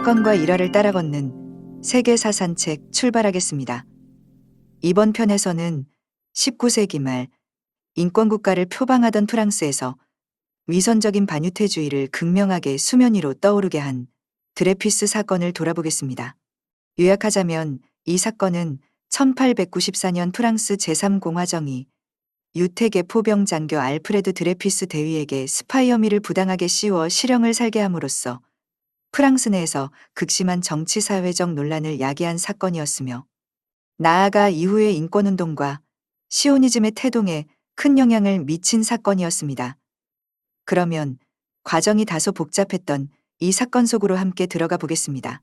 사건과 일화를 따라 걷는 세계사 산책 출발하겠습니다. 이번 편에서는 19세기 말 인권국가를 표방하던 프랑스에서 위선적인 반유태주의를 극명하게 수면 위로 떠오르게 한 드레피스 사건을 돌아보겠습니다. 요약하자면 이 사건은 1894년 프랑스 제3공화정이 유태계 포병 장교 알프레드 드레피스 대위에게 스파이 혐의를 부당하게 씌워 실형을 살게 함으로써 프랑스 내에서 극심한 정치사회적 논란을 야기한 사건이었으며, 나아가 이후의 인권운동과 시오니즘의 태동에 큰 영향을 미친 사건이었습니다. 그러면 과정이 다소 복잡했던 이 사건 속으로 함께 들어가 보겠습니다.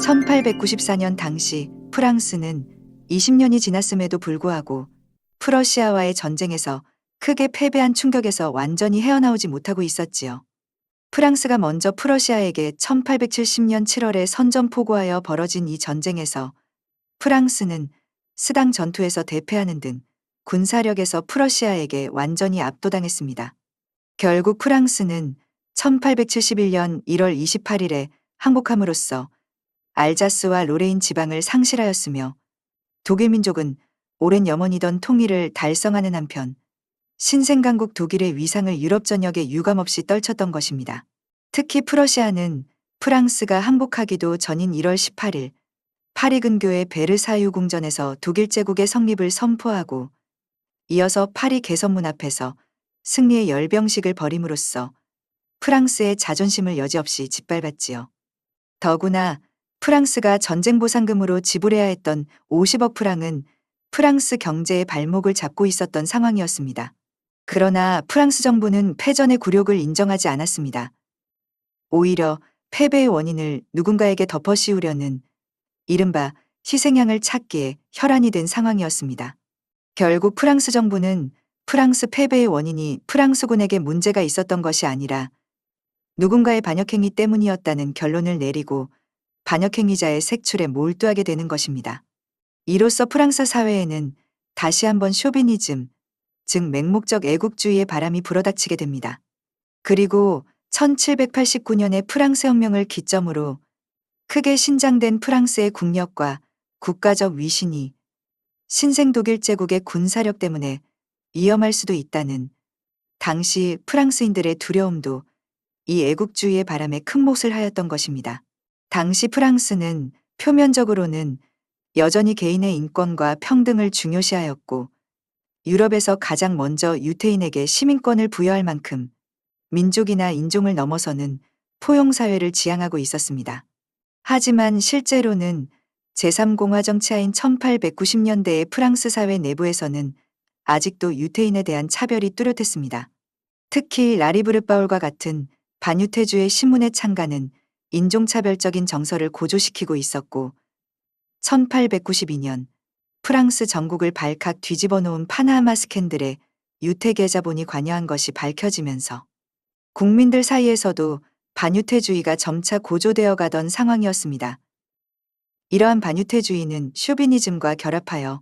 1894년 당시 프랑스는 20년이 지났음에도 불구하고 프러시아와의 전쟁에서 크게 패배한 충격에서 완전히 헤어나오지 못하고 있었지요. 프랑스가 먼저 프러시아에게 1870년 7월에 선전포고하여 벌어진 이 전쟁에서 프랑스는 스당 전투에서 대패하는 등 군사력에서 프러시아에게 완전히 압도당했습니다. 결국 프랑스는 1871년 1월 28일에 항복함으로써 알자스와 로레인 지방을 상실하였으며, 독일 민족은 오랜 염원이던 통일을 달성하는 한편 신생강국 독일의 위상을 유럽 전역에 유감없이 떨쳤던 것입니다. 특히 프러시아는 프랑스가 항복하기도 전인 1월 18일 파리 근교의 베르사유 궁전에서 독일 제국의 성립을 선포하고, 이어서 파리 개선문 앞에서 승리의 열병식을 벌임으로써 프랑스의 자존심을 여지없이 짓밟았지요. 더구나 프랑스가 전쟁 보상금으로 지불해야 했던 50억 프랑은 프랑스 경제의 발목을 잡고 있었던 상황이었습니다. 그러나 프랑스 정부는 패전의 굴욕을 인정하지 않았습니다. 오히려 패배의 원인을 누군가에게 덮어씌우려는 이른바 희생양을 찾기에 혈안이 된 상황이었습니다. 결국 프랑스 정부는 프랑스 패배의 원인이 프랑스군에게 문제가 있었던 것이 아니라 누군가의 반역행위 때문이었다는 결론을 내리고 반역행위자의 색출에 몰두하게 되는 것입니다. 이로써 프랑스 사회에는 다시 한번 쇼비니즘, 즉 맹목적 애국주의의 바람이 불어닥치게 됩니다. 그리고 1789년의 프랑스 혁명을 기점으로 크게 신장된 프랑스의 국력과 국가적 위신이 신생 독일 제국의 군사력 때문에 위험할 수도 있다는 당시 프랑스인들의 두려움도 이 애국주의의 바람에 큰 몫을 하였던 것입니다. 당시 프랑스는 표면적으로는 여전히 개인의 인권과 평등을 중요시하였고, 유럽에서 가장 먼저 유태인에게 시민권을 부여할 만큼 민족이나 인종을 넘어서는 포용사회를 지향하고 있었습니다. 하지만 실제로는 제3공화정 치하인 1890년대의 프랑스 사회 내부에서는 아직도 유태인에 대한 차별이 뚜렷했습니다. 특히 라리브르 바울과 같은 반유태주의 신문의 창간은 인종차별적인 정서를 고조시키고 있었고, 1892년 프랑스 전국을 발칵 뒤집어 놓은 파나마 스캔들에 유태계 자본이 관여한 것이 밝혀지면서 국민들 사이에서도 반유태주의가 점차 고조되어 가던 상황이었습니다. 이러한 반유태주의는 쇼비니즘과 결합하여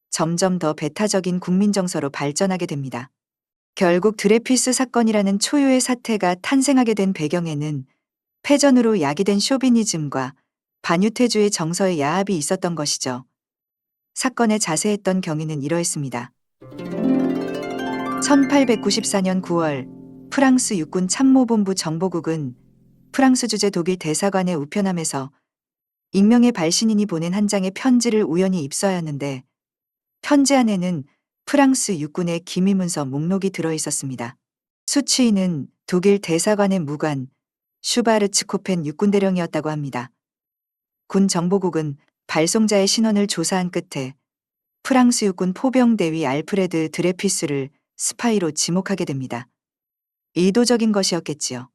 점점 더 배타적인 국민정서로 발전하게 됩니다. 결국 드레피스 사건이라는 초유의 사태가 탄생하게 된 배경에는 패전으로 야기된 쇼비니즘과 반유태주의 정서의 야합이 있었던 것이죠. 사건의 자세했던 경위는 이러했습니다. 1894년 9월 프랑스 육군 참모본부 정보국은 프랑스 주재 독일 대사관의 우편함에서 익명의 발신인이 보낸 한 장의 편지를 우연히 입수하였는데, 편지 안에는 프랑스 육군의 기밀 문서 목록이 들어있었습니다. 수취인은 독일 대사관의 무관 슈바르츠코펜 육군대령이었다고 합니다. 군 정보국은 발송자의 신원을 조사한 끝에 프랑스 육군 포병대위 알프레드 드레피스를 스파이로 지목하게 됩니다. 의도적인 것이었겠지요.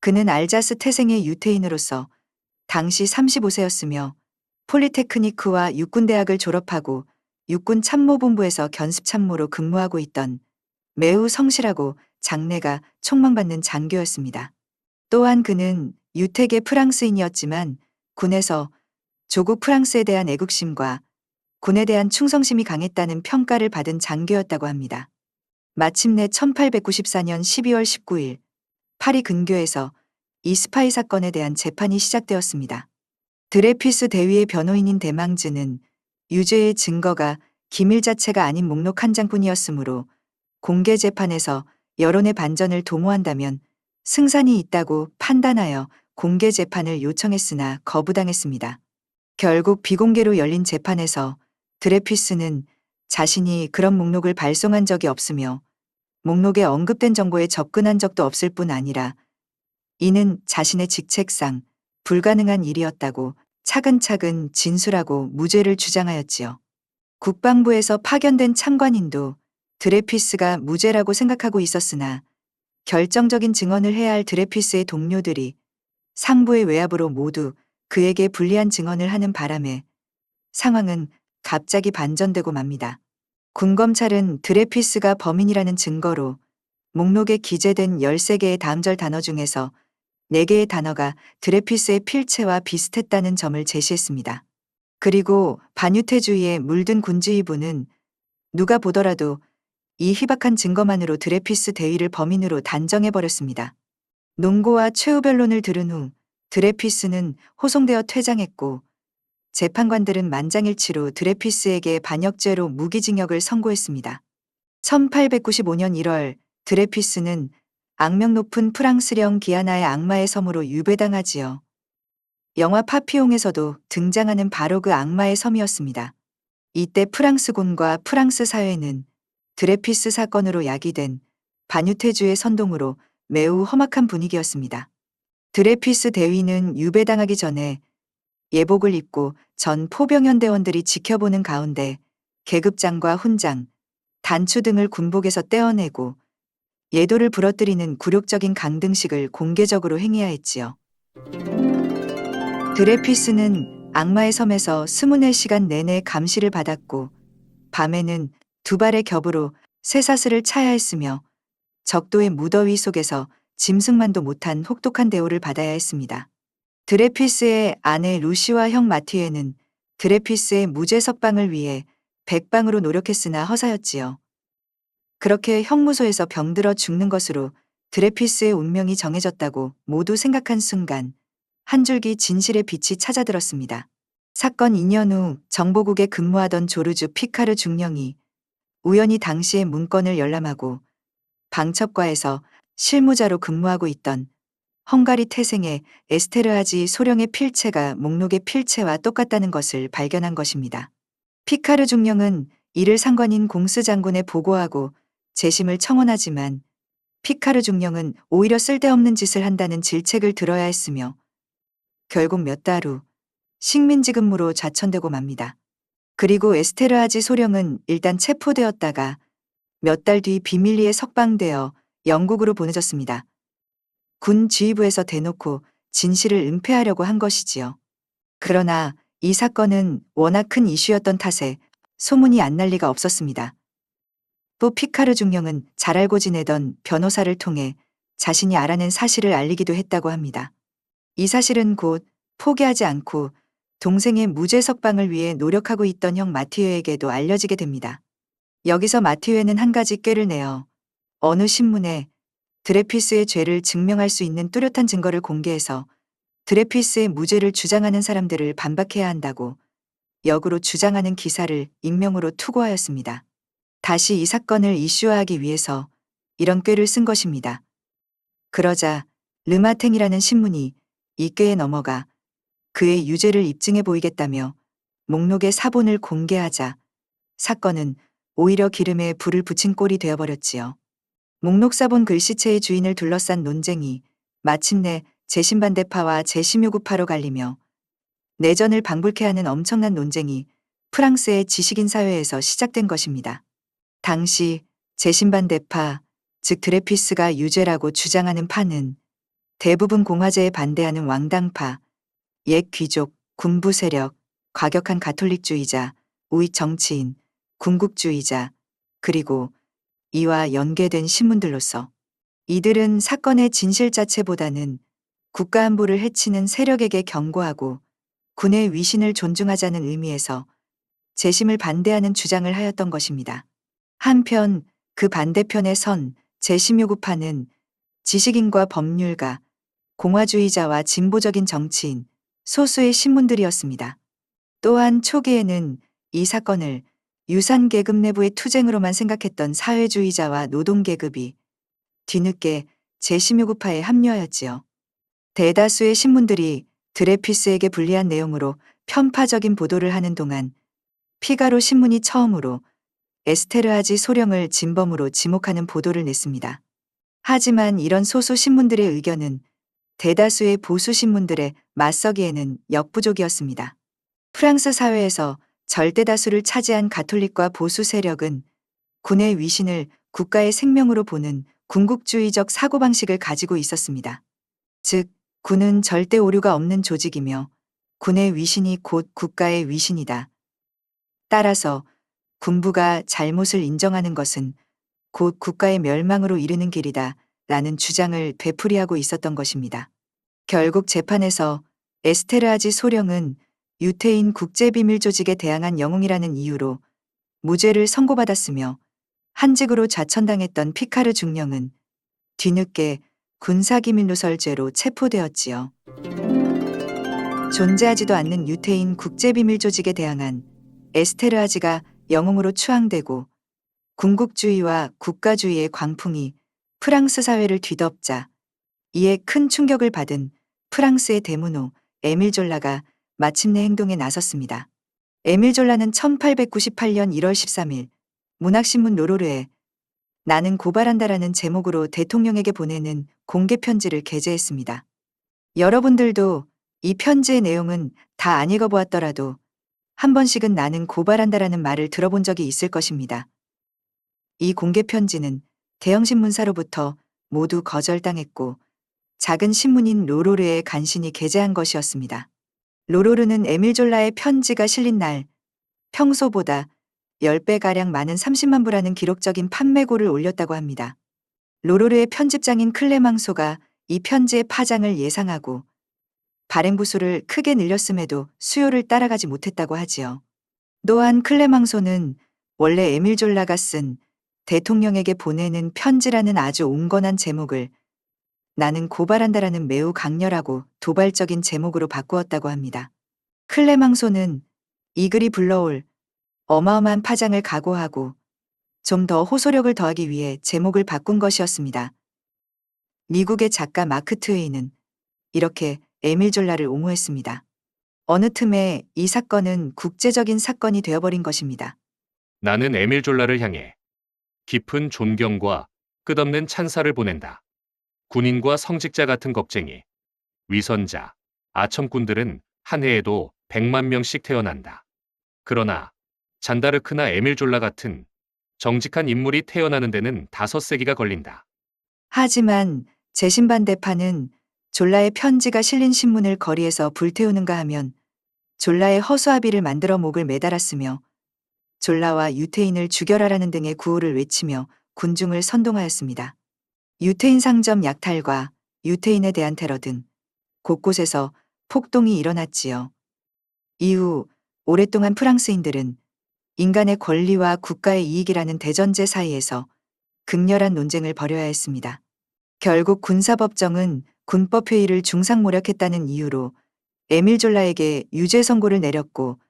그는 알자스 태생의 유태인으로서 당시 35세였으며 폴리테크니크와 육군대학을 졸업하고 육군 참모본부에서 견습참모로 근무하고 있던 매우 성실하고 장래가 촉망받는 장교였습니다. 또한 그는 유태계 프랑스인이었지만 군에서 조국 프랑스에 대한 애국심과 군에 대한 충성심이 강했다는 평가를 받은 장교였다고 합니다. 마침내 1894년 12월 19일 파리 근교에서 이 스파이 사건에 대한 재판이 시작되었습니다. 드레피스 대위의 변호인인 대망즈는 유죄의 증거가 기밀 자체가 아닌 목록 한 장뿐이었으므로 공개 재판에서 여론의 반전을 도모한다면 승산이 있다고 판단하여 공개 재판을 요청했으나 거부당했습니다. 결국 비공개로 열린 재판에서 드레피스는 자신이 그런 목록을 발송한 적이 없으며 목록에 언급된 정보에 접근한 적도 없을 뿐 아니라 이는 자신의 직책상 불가능한 일이었다고 차근차근 진술하고 무죄를 주장하였지요. 국방부에서 파견된 참관인도 드레피스가 무죄라고 생각하고 있었으나 결정적인 증언을 해야 할 드레피스의 동료들이 상부의 외압으로 모두 그에게 불리한 증언을 하는 바람에 상황은 갑자기 반전되고 맙니다. 군검찰은 드레피스가 범인이라는 증거로 목록에 기재된 13개의 다음절 단어 중에서 4개의 단어가 드레피스의 필체와 비슷했다는 점을 제시했습니다. 그리고 반유태주의에 물든 군주의부는 누가 보더라도 이 희박한 증거만으로 드레피스 대위를 범인으로 단정해버렸습니다. 논고와 최후 변론을 들은 후 드레피스는 호송되어 퇴장했고 재판관들은 만장일치로 드레피스에게 반역죄로 무기징역을 선고했습니다. 1895년 1월 드레피스는 악명 높은 프랑스령 기아나의 악마의 섬으로 유배당하지요. 영화 파피옹에서도 등장하는 바로 그 악마의 섬이었습니다. 이때 프랑스군과 프랑스 사회는 드레피스 사건으로 야기된 반유태주의 선동으로 매우 험악한 분위기였습니다. 드레피스 대위는 유배당하기 전에 예복을 입고 전 포병연대원들이 지켜보는 가운데 계급장과 훈장, 단추 등을 군복에서 떼어내고 예도를 부러뜨리는 굴욕적인 강등식을 공개적으로 행해야했지요. 드레피스는 악마의 섬에서 24시간 내내 감시를 받았고 밤에는 2발의 겹으로 쇠사슬을 차야 했으며 적도의 무더위 속에서 짐승만도 못한 혹독한 대우를 받아야 했습니다. 드레피스의 아내 루시와 형 마티에는 드레피스의 무죄 석방을 위해 백방으로 노력했으나 허사였지요. 그렇게 형무소에서 병들어 죽는 것으로 드레피스의 운명이 정해졌다고 모두 생각한 순간 한 줄기 진실의 빛이 찾아들었습니다. 사건 2년 후 정보국에 근무하던 조르주 피카르 중령이 우연히 당시의 문건을 열람하고 방첩과에서 실무자로 근무하고 있던 헝가리 태생의 에스테르하지 소령의 필체가 목록의 필체와 똑같다는 것을 발견한 것입니다. 피카르 중령은 이를 상관인 공스 장군에 보고하고 재심을 청원하지만 피카르 중령은 오히려 쓸데없는 짓을 한다는 질책을 들어야 했으며 결국 몇 달 후 식민지 근무로 좌천되고 맙니다. 그리고 에스테르하지 소령은 일단 체포되었다가 몇 달 뒤 비밀리에 석방되어 영국으로 보내졌습니다. 군 지휘부에서 대놓고 진실을 은폐하려고 한 것이지요. 그러나 이 사건은 워낙 큰 이슈였던 탓에 소문이 안 날 리가 없었습니다. 또 피카르 중령은 잘 알고 지내던 변호사를 통해 자신이 알아낸 사실을 알리기도 했다고 합니다. 이 사실은 곧 포기하지 않고 동생의 무죄 석방을 위해 노력하고 있던 형 마티웨에게도 알려지게 됩니다. 여기서 마티웨는 한 가지 꾀를 내어 어느 신문에 드레피스의 죄를 증명할 수 있는 뚜렷한 증거를 공개해서 드레피스의 무죄를 주장하는 사람들을 반박해야 한다고 역으로 주장하는 기사를 익명으로 투고하였습니다. 다시 이 사건을 이슈화하기 위해서 이런 꾀를 쓴 것입니다. 그러자 르마탱이라는 신문이 이 꾀에 넘어가 그의 유죄를 입증해 보이겠다며 목록의 사본을 공개하자 사건은 오히려 기름에 불을 붙인 꼴이 되어버렸지요. 목록 사본 글씨체의 주인을 둘러싼 논쟁이 마침내 재심반대파와 재심요구파로 갈리며 내전을 방불케 하는 엄청난 논쟁이 프랑스의 지식인 사회에서 시작된 것입니다. 당시 재심반대파, 즉 드레피스가 유죄라고 주장하는 파는 대부분 공화제에 반대하는 왕당파, 옛 귀족, 군부 세력, 과격한 가톨릭주의자, 우익 정치인, 군국주의자, 그리고 이와 연계된 신문들로서 이들은 사건의 진실 자체보다는 국가 안보를 해치는 세력에게 경고하고 군의 위신을 존중하자는 의미에서 재심을 반대하는 주장을 하였던 것입니다. 한편 그 반대편에 선 재심 요구파는 지식인과 법률가, 공화주의자와 진보적인 정치인, 소수의 신문들이었습니다. 또한 초기에는 이 사건을 유산계급 내부의 투쟁으로만 생각했던 사회주의자와 노동계급이 뒤늦게 제심요구파에 합류하였지요. 대다수의 신문들이 드레피스에게 불리한 내용으로 편파적인 보도를 하는 동안 피가로 신문이 처음으로 에스테르하지 소령을 진범으로 지목하는 보도를 냈습니다. 하지만 이런 소수 신문들의 의견은 대다수의 보수 신문들에 맞서기에는 역부족이었습니다. 프랑스 사회에서 절대 다수를 차지한 가톨릭과 보수 세력은 군의 위신을 국가의 생명으로 보는 군국주의적 사고방식을 가지고 있었습니다. 즉, 군은 절대 오류가 없는 조직이며 군의 위신이 곧 국가의 위신이다. 따라서 군부가 잘못을 인정하는 것은 곧 국가의 멸망으로 이르는 길이다 라는 주장을 되풀이하고 있었던 것입니다. 결국 재판에서 에스테르하지 소령은 유태인 국제비밀조직에 대항한 영웅이라는 이유로 무죄를 선고받았으며 한직으로 자천당했던 피카르 중령은 뒤늦게 군사기밀누설죄로 체포되었지요. 존재하지도 않는 유태인 국제비밀조직에 대항한 에스테르하지가 영웅으로 추앙되고 군국주의와 국가주의의 광풍이 프랑스 사회를 뒤덮자 이에 큰 충격을 받은 프랑스의 대문호 에밀 졸라가 마침내 행동에 나섰습니다. 에밀 졸라는 1898년 1월 13일 문학신문 로로르에 나는 고발한다라는 제목으로 대통령에게 보내는 공개 편지를 게재했습니다. 여러분들도 이 편지의 내용은 다 안 읽어보았더라도 한 번씩은 나는 고발한다라는 말을 들어본 적이 있을 것입니다. 이 공개 편지는 대형 신문사로부터 모두 거절당했고 작은 신문인 로로르에 간신히 게재한 것이었습니다. 로로르는 에밀 졸라의 편지가 실린 날 평소보다 10배가량 많은 30만 부라는 기록적인 판매고를 올렸다고 합니다. 로로르의 편집장인 클레망소가 이 편지의 파장을 예상하고 발행 부수를 크게 늘렸음에도 수요를 따라가지 못했다고 하지요. 또한 클레망소는 원래 에밀 졸라가 쓴 대통령에게 보내는 편지라는 아주 온건한 제목을 나는 고발한다라는 매우 강렬하고 도발적인 제목으로 바꾸었다고 합니다. 클레망소는 이 글이 불러올 어마어마한 파장을 각오하고 좀 더 호소력을 더하기 위해 제목을 바꾼 것이었습니다. 미국의 작가 마크 트웨이는 이렇게 에밀 졸라를 옹호했습니다. 어느 틈에 이 사건은 국제적인 사건이 되어버린 것입니다. 나는 에밀 졸라를 향해 깊은 존경과 끝없는 찬사를 보낸다. 군인과 성직자 같은 겁쟁이, 위선자, 아첨꾼들은 한 해에도 100만 명씩 태어난다. 그러나 잔다르크나 에밀 졸라 같은 정직한 인물이 태어나는 데는 5세기가 걸린다. 하지만 재신반대파는 졸라의 편지가 실린 신문을 거리에서 불태우는가 하면 졸라의 허수아비를 만들어 목을 매달았으며 졸라와 유태인을 죽여라라는 등의 구호를 외치며 군중을 선동하였습니다. 유태인 상점 약탈과 유태인에 대한 테러 등 곳곳에서 폭동이 일어났지요. 이후 오랫동안 프랑스인들은 인간의 권리와 국가의 이익이라는 대전제 사이에서 극렬한 논쟁을 벌여야 했습니다. 결국 군사법정은 군법회의를 중상모략했다는 이유로 에밀 졸라에게 유죄 선고를 내렸고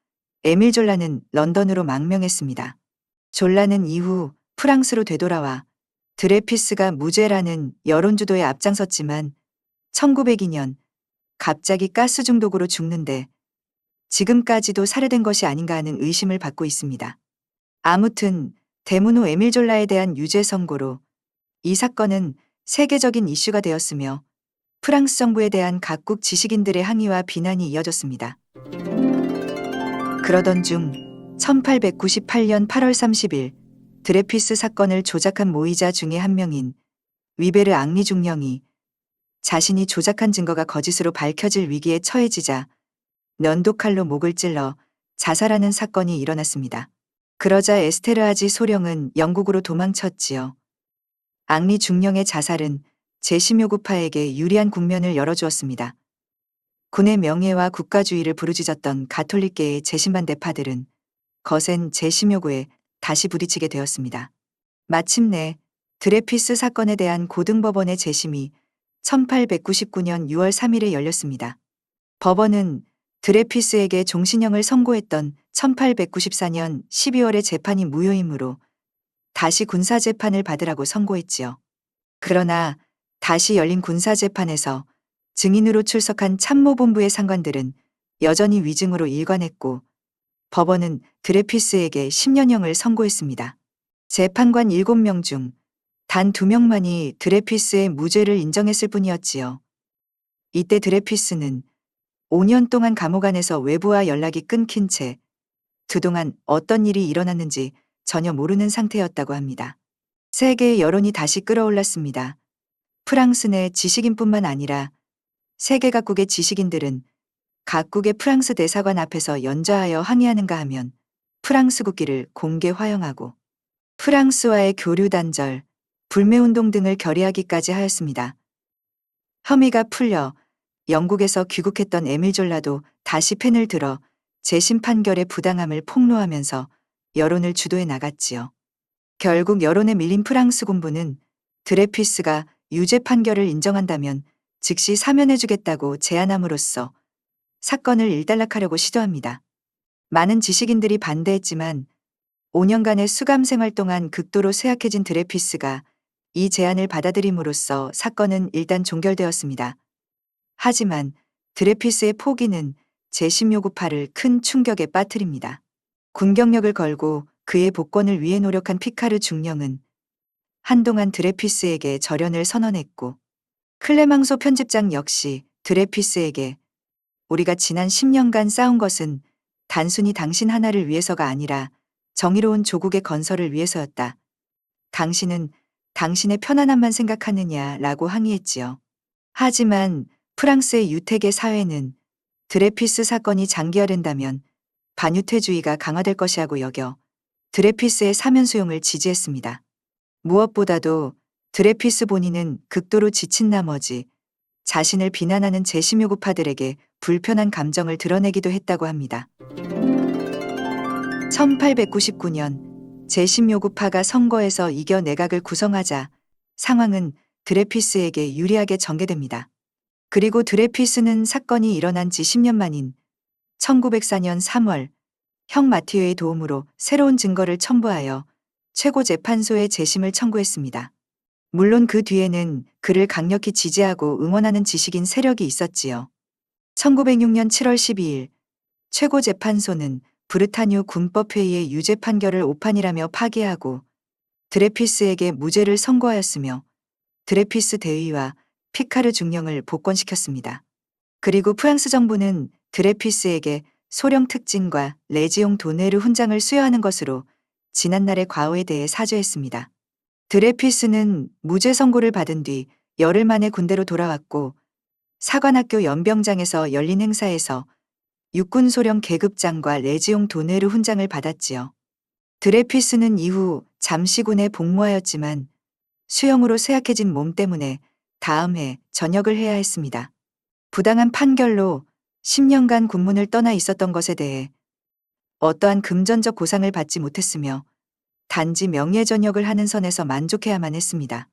에밀 졸라는 런던으로 망명했습니다. 졸라는 이후 프랑스로 되돌아와 드레피스가 무죄라는 여론주도에 앞장섰지만 1902년 갑자기 가스 중독으로 죽는데 지금까지도 살해된 것이 아닌가 하는 의심을 받고 있습니다. 아무튼 대문호 에밀 졸라에 대한 유죄 선고로 이 사건은 세계적인 이슈가 되었으며 프랑스 정부에 대한 각국 지식인들의 항의와 비난이 이어졌습니다. 그러던 중 1898년 8월 30일 드레피스 사건을 조작한 모의자 중에 한 명인 위베르 앙리 중령이 자신이 조작한 증거가 거짓으로 밝혀질 위기에 처해지자 면도칼로 목을 찔러 자살하는 사건이 일어났습니다. 그러자 에스테르하지 소령은 영국으로 도망쳤지요. 앙리 중령의 자살은 제심요구파에게 유리한 국면을 열어주었습니다. 군의 명예와 국가주의를 부르짖었던 가톨릭계의 재신반대파들은 거센 제심요구에 다시 부딪히게 되었습니다. 마침내 드레피스 사건에 대한 고등법원의 재심이 1899년 6월 3일에 열렸습니다. 법원은 드레피스에게 종신형을 선고했던 1894년 12월의 재판이 무효이므로 다시 군사재판을 받으라고 선고했지요. 그러나 다시 열린 군사재판에서 증인으로 출석한 참모본부의 상관들은 여전히 위증으로 일관했고 법원은 드레피스에게 10년형을 선고했습니다. 재판관 7명 중 단 2명만이 드레피스의 무죄를 인정했을 뿐이었지요. 이때 드레피스는 5년 동안 감옥 안에서 외부와 연락이 끊긴 채 그동안 어떤 일이 일어났는지 전혀 모르는 상태였다고 합니다. 세계의 여론이 다시 끌어올랐습니다. 프랑스 내 지식인뿐만 아니라 세계 각국의 지식인들은 각국의 프랑스 대사관 앞에서 연좌하여 항의하는가 하면 프랑스 국기를 공개 화형하고 프랑스와의 교류 단절, 불매운동 등을 결의하기까지 하였습니다. 혐의가 풀려 영국에서 귀국했던 에밀 졸라도 다시 펜을 들어 재심 판결의 부당함을 폭로하면서 여론을 주도해 나갔지요. 결국 여론에 밀린 프랑스 군부는 드레피스가 유죄 판결을 인정한다면 즉시 사면해주겠다고 제안함으로써 사건을 일단락하려고 시도합니다. 많은 지식인들이 반대했지만 5년간의 수감 생활 동안 극도로 쇠약해진 드레피스가 이 제안을 받아들임으로써 사건은 일단 종결되었습니다. 하지만 드레피스의 포기는 재심 요구파를 큰 충격에 빠뜨립니다. 군 경력을 걸고 그의 복권을 위해 노력한 피카르 중령은 한동안 드레피스에게 절연을 선언했고 클레망소 편집장 역시 드레피스에게 우리가 지난 10년간 싸운 것은 단순히 당신 하나를 위해서가 아니라 정의로운 조국의 건설을 위해서였다. 당신은 당신의 편안함만 생각하느냐라고 항의했지요. 하지만 프랑스의 유태계 사회는 드레피스 사건이 장기화된다면 반유태주의가 강화될 것이라고 여겨 드레피스의 사면 수용을 지지했습니다. 무엇보다도 드레피스 본인은 극도로 지친 나머지 자신을 비난하는 재심 요구파들에게 불편한 감정을 드러내기도 했다고 합니다. 1899년 재심 요구파가 선거에서 이겨 내각을 구성하자 상황은 드레피스에게 유리하게 전개됩니다. 그리고 드레피스는 사건이 일어난 지 10년 만인 1904년 3월 형 마티웨의 도움으로 새로운 증거를 첨부하여 최고재판소에 재심을 청구했습니다. 물론 그 뒤에는 그를 강력히 지지하고 응원하는 지식인 세력이 있었지요. 1906년 7월 12일 최고재판소는 브르타뉴 군법회의의 유죄 판결을 오판이라며 파기하고 드레피스에게 무죄를 선고하였으며 드레피스 대위와 피카르 중령을 복권시켰습니다. 그리고 프랑스 정부는 드레피스에게 소령 특진과 레지옹 도네르 훈장을 수여하는 것으로 지난날의 과오에 대해 사죄했습니다. 드레피스는 무죄 선고를 받은 뒤 열흘 만에 군대로 돌아왔고 사관학교 연병장에서 열린 행사에서 육군 소령 계급장과 레지옹 도네르 훈장을 받았지요. 드레피스는 이후 잠시 군에 복무하였지만 수영으로 쇠약해진 몸 때문에 다음 해 전역을 해야 했습니다. 부당한 판결로 10년간 군문을 떠나 있었던 것에 대해 어떠한 금전적 보상을 받지 못했으며 단지 명예전역을 하는 선에서 만족해야만 했습니다.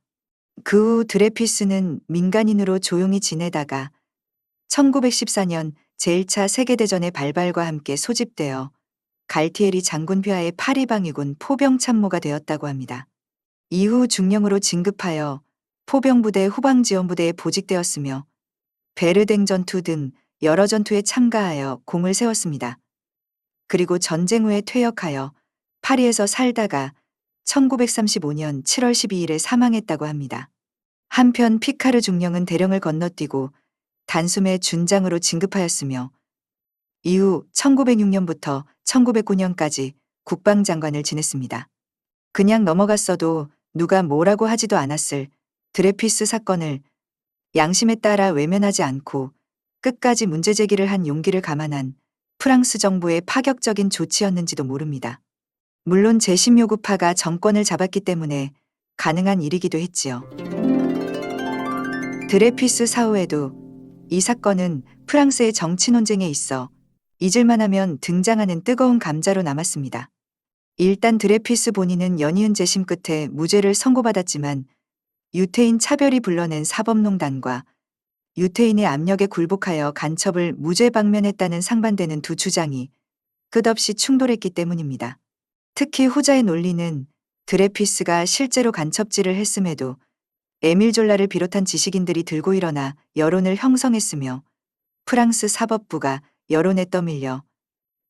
그 후 드레피스는 민간인으로 조용히 지내다가 1914년 제1차 세계대전의 발발과 함께 소집되어 갈티에리 장군 휘하의 파리방위군 포병참모가 되었다고 합니다. 이후 중령으로 진급하여 포병부대 후방지원부대에 보직되었으며 베르댕 전투 등 여러 전투에 참가하여 공을 세웠습니다. 그리고 전쟁 후에 퇴역하여 파리에서 살다가 1935년 7월 12일에 사망했다고 합니다. 한편 피카르 중령은 대령을 건너뛰고 단숨에 준장으로 진급하였으며 이후 1906년부터 1909년까지 국방장관을 지냈습니다. 그냥 넘어갔어도 누가 뭐라고 하지도 않았을 드레피스 사건을 양심에 따라 외면하지 않고 끝까지 문제 제기를 한 용기를 감안한 프랑스 정부의 파격적인 조치였는지도 모릅니다. 물론 재심 요구파가 정권을 잡았기 때문에 가능한 일이기도 했지요. 드레피스 사후에도 이 사건은 프랑스의 정치 논쟁에 있어 잊을만 하면 등장하는 뜨거운 감자로 남았습니다. 일단 드레피스 본인은 연이은 재심 끝에 무죄를 선고받았지만 유태인 차별이 불러낸 사법농단과 유태인의 압력에 굴복하여 간첩을 무죄 방면했다는 상반되는 두 주장이 끝없이 충돌했기 때문입니다. 특히 후자의 논리는 드레피스가 실제로 간첩질을 했음에도 에밀 졸라를 비롯한 지식인들이 들고 일어나 여론을 형성했으며 프랑스 사법부가 여론에 떠밀려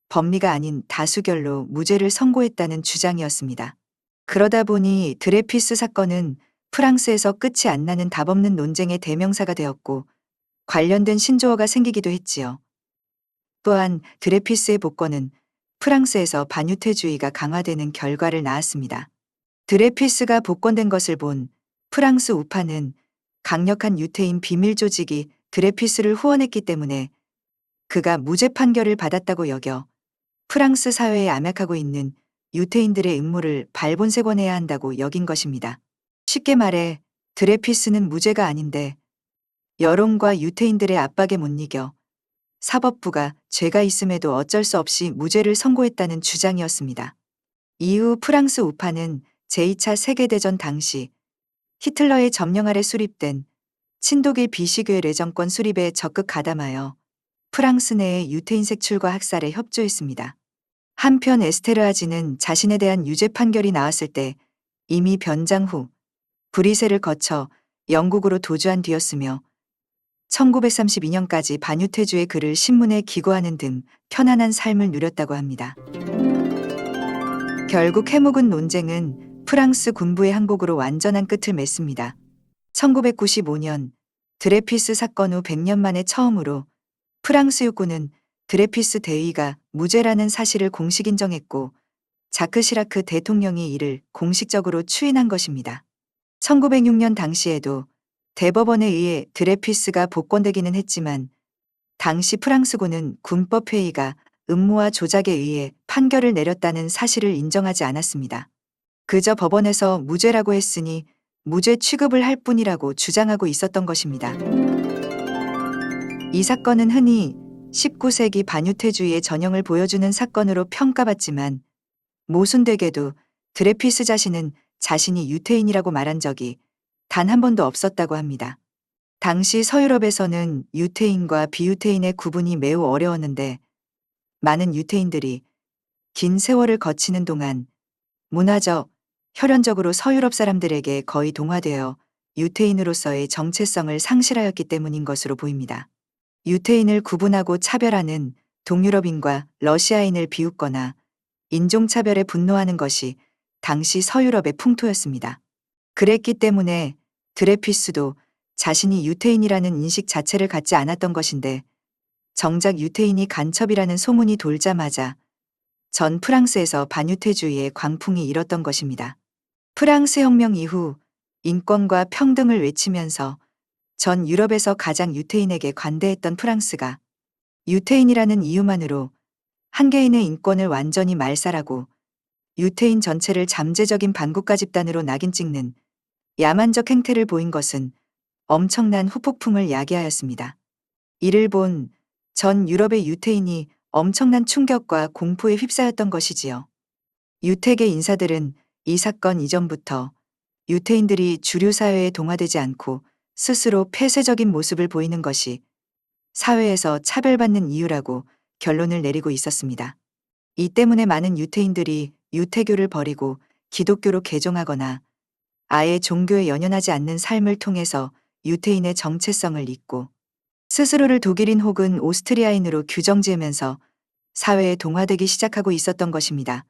법리가 아닌 다수결로 무죄를 선고했다는 주장이었습니다. 그러다 보니 드레피스 사건은 프랑스에서 끝이 안 나는 답없는 논쟁의 대명사가 되었고 관련된 신조어가 생기기도 했지요. 또한 드레피스의 복권은 프랑스에서 반유태주의가 강화되는 결과를 낳았습니다. 드레피스가 복권된 것을 본 프랑스 우파는 강력한 유태인 비밀 조직이 드레피스를 후원했기 때문에 그가 무죄 판결을 받았다고 여겨 프랑스 사회에 암약하고 있는 유태인들의 음모를 발본색원해야 한다고 여긴 것입니다. 쉽게 말해 드레피스는 무죄가 아닌데 여론과 유태인들의 압박에 못 이겨 사법부가 죄가 있음에도 어쩔 수 없이 무죄를 선고했다는 주장이었습니다. 이후 프랑스 우파는 제2차 세계대전 당시 히틀러의 점령 아래 수립된 친독일 비시교의 레정권 수립에 적극 가담하여 프랑스 내의 유태인 색출과 학살에 협조했습니다. 한편 에스테르하지는 자신에 대한 유죄 판결이 나왔을 때 이미 변장 후 브리셀을 거쳐 영국으로 도주한 뒤였으며 1932년까지 반유태주의 글을 신문에 기고하는 등 편안한 삶을 누렸다고 합니다. 결국 해묵은 논쟁은 프랑스 군부의 항복으로 완전한 끝을 맺습니다. 1995년 드레피스 사건 후 100년 만에 처음으로 프랑스 육군은 드레피스 대위가 무죄라는 사실을 공식 인정했고 자크 시라크 대통령이 이를 공식적으로 추인한 것입니다. 1906년 당시에도 대법원에 의해 드레피스가 복권되기는 했지만 당시 프랑스군은 군법회의가 음모와 조작에 의해 판결을 내렸다는 사실을 인정하지 않았습니다. 그저 법원에서 무죄라고 했으니 무죄 취급을 할 뿐이라고 주장하고 있었던 것입니다. 이 사건은 흔히 19세기 반유태주의의 전형을 보여주는 사건으로 평가받지만 모순되게도 드레피스 자신은 자신이 유태인이라고 말한 적이 단 한 번도 없었다고 합니다. 당시 서유럽에서는 유태인과 비유태인의 구분이 매우 어려웠는데 많은 유태인들이 긴 세월을 거치는 동안 문화적, 혈연적으로 서유럽 사람들에게 거의 동화되어 유태인으로서의 정체성을 상실하였기 때문인 것으로 보입니다. 유태인을 구분하고 차별하는 동유럽인과 러시아인을 비웃거나 인종차별에 분노하는 것이 당시 서유럽의 풍토였습니다. 그랬기 때문에 드레피스도 자신이 유태인이라는 인식 자체를 갖지 않았던 것인데 정작 유태인이 간첩이라는 소문이 돌자마자 전 프랑스에서 반유태주의의 광풍이 일었던 것입니다. 프랑스 혁명 이후 인권과 평등을 외치면서 전 유럽에서 가장 유태인에게 관대했던 프랑스가 유태인이라는 이유만으로 한 개인의 인권을 완전히 말살하고 유태인 전체를 잠재적인 반국가 집단으로 낙인 찍는 야만적 행태를 보인 것은 엄청난 후폭풍을 야기하였습니다. 이를 본 전 유럽의 유태인이 엄청난 충격과 공포에 휩싸였던 것이지요. 유태계 인사들은 이 사건 이전부터 유태인들이 주류 사회에 동화되지 않고 스스로 폐쇄적인 모습을 보이는 것이 사회에서 차별받는 이유라고 결론을 내리고 있었습니다. 이 때문에 많은 유태인들이 유태교를 버리고 기독교로 개종하거나 아예 종교에 연연하지 않는 삶을 통해서 유태인의 정체성을 잊고 스스로를 독일인 혹은 오스트리아인으로 규정 지으면서 사회에 동화되기 시작하고 있었던 것입니다.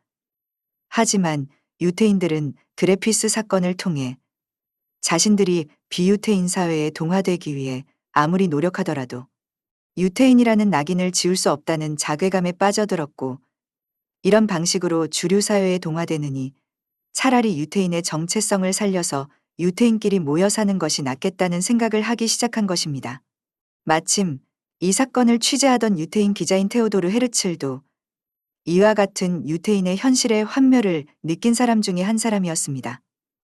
하지만 유태인들은 드레피스 사건을 통해 자신들이 비유태인 사회에 동화되기 위해 아무리 노력하더라도 유태인이라는 낙인을 지울 수 없다는 자괴감에 빠져들었고 이런 방식으로 주류 사회에 동화되느니 차라리 유태인의 정체성을 살려서 유태인끼리 모여 사는 것이 낫겠다는 생각을 하기 시작한 것입니다. 마침 이 사건을 취재하던 유태인 기자인 테오도르 헤르츠도 이와 같은 유태인의 현실의 환멸을 느낀 사람 중에 한 사람이었습니다.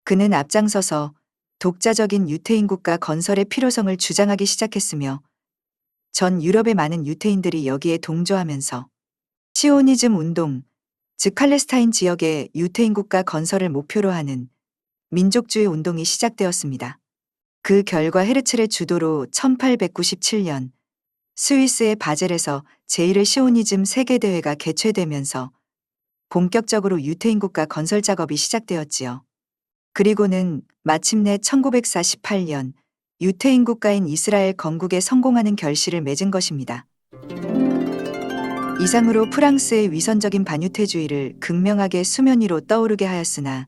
그는 앞장서서 독자적인 유태인 국가 건설의 필요성을 주장하기 시작했으며 전 유럽의 많은 유태인들이 여기에 동조하면서 시오니즘 운동, 즉 팔레스타인 지역의 유태인 국가 건설을 목표로 하는 민족주의 운동이 시작되었습니다. 그 결과 헤르츠의 주도로 1897년 스위스의 바젤에서 제1회 시오니즘 세계대회가 개최되면서 본격적으로 유태인 국가 건설 작업이 시작되었지요. 그리고는 마침내 1948년 유태인 국가인 이스라엘 건국에 성공하는 결실을 맺은 것입니다. 이상으로 프랑스의 위선적인 반유태주의를 극명하게 수면 위로 떠오르게 하였으나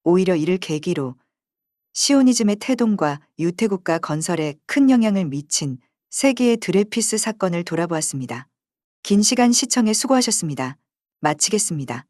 오히려 이를 계기로 시오니즘의 태동과 유태국가 건설에 큰 영향을 미친 세계의 드레피스 사건을 돌아보았습니다. 긴 시간 시청에 수고하셨습니다. 마치겠습니다.